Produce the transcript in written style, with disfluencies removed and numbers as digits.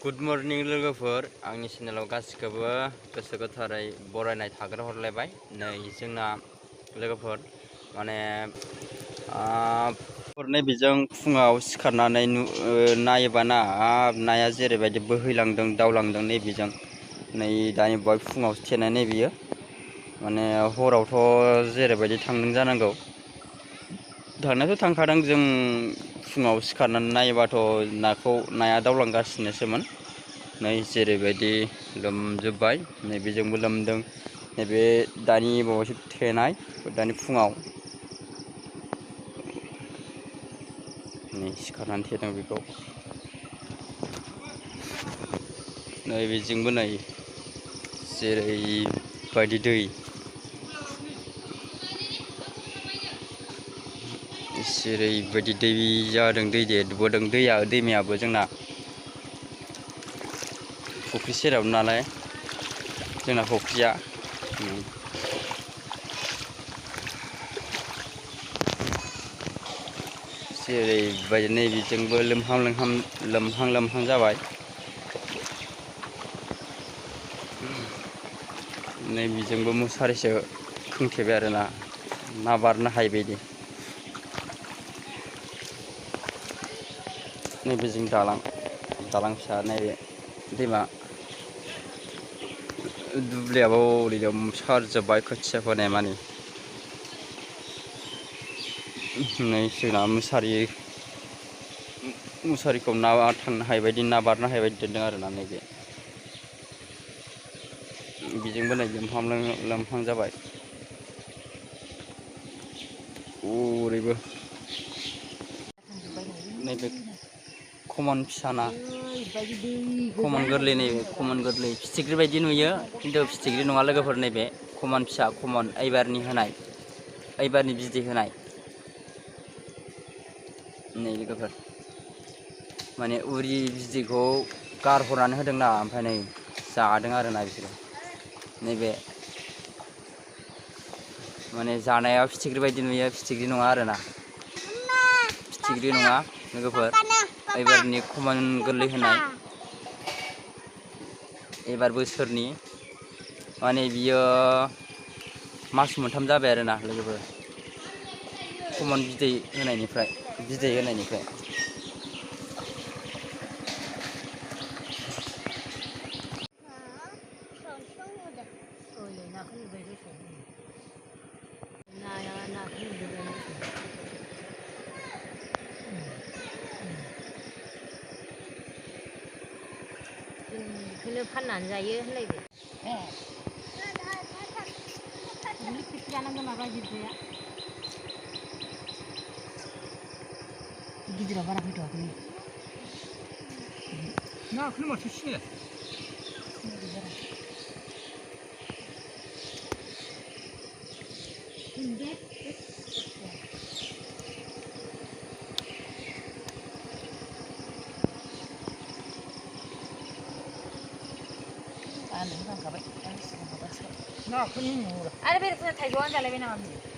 Good morning लोगोफोर आंनि चेनेलाव गासिखौबो गोसो गोथारै बरायनाय थाग्रोहरलायबाय। नै जोंना लोगोफोर माने नैबेजों फुङाव सिखारनानै नायोबा ना नाया जेरैबायदि बोहैलांदों दावलांदों नैबेजों नै दानि बावै फुङावसो थेनाय नैबेयो माने हरावथ' जेरैबायदि थांदों जानांगौ थांनायाथ' थांखादों जों फुङाव सिखारनानै नायोबाथ' नाया दावलांगासिनोसोमोन। नै जेरैबायदि लोमजोब्बाय नैबेजोंबो लोमदों नैबे दानि बावैसो थेनाय दानि फुङाव नै सिखारनानै थेदों बेखौ नैबेजोंबो नै जेरैबायदि दै जेरैबायदि दै जादों दै देरबोदों दैमायाबो जोंना फुख्रि सेराव नालाय जोंना फुख्रिया जेरैबायदि नैबेजोंबो लोमहां जाबाय नैबेजोंबो मुसारिसो खोंथेबाय आरोना ना बारनो हायिबायदि नैबेजों दालां फिसा नैबे दैमा दुब्लियाबो ओरै लोमसारजोब्बाय खोथिया फोनाय मानि नै जोंना मुसारिखौ ना थांनो हायिबायदि ना बारनो हायिबायदि दोनदों आरोना नैबे बेजोंबो नै लोमहां जाबाय ओरैबो नैबे कमन फिसा ना कमन गोरलै नैबे कमन गोरलै फिथिख्रि बायदि नुयो खिन्थु फिथिख्रि नङा लोगोफोर नैबे कमन फिसा कमन एबारनि बिदै होनाय नै लोगोफोर माने उरि बिदैखौ गारहरनानै होदोंना ओमफ्राय नै जादों आरोना बिसोरो नैबे माने जानायाव फिथिख्रि बायदि नुयो फिथिख्रि नङा आरोना फिथिख्रि नङा लोगोफोर एबारनि कमन गोरलै होनाय एबार बोसोरनि माने बियो मास मोनथाम जाबाय आरोना लोगोफोर कमन बिदै होनायनिफ्राय बेखौनो फाननानै जायो होनलायदो जानांगौ माबा गिदिरा गिदिरा बारा फैथ'वाखै नाखौनो माथो सिनाया आरो बेरफोरनो थाइजौआनो जालायबाय नामा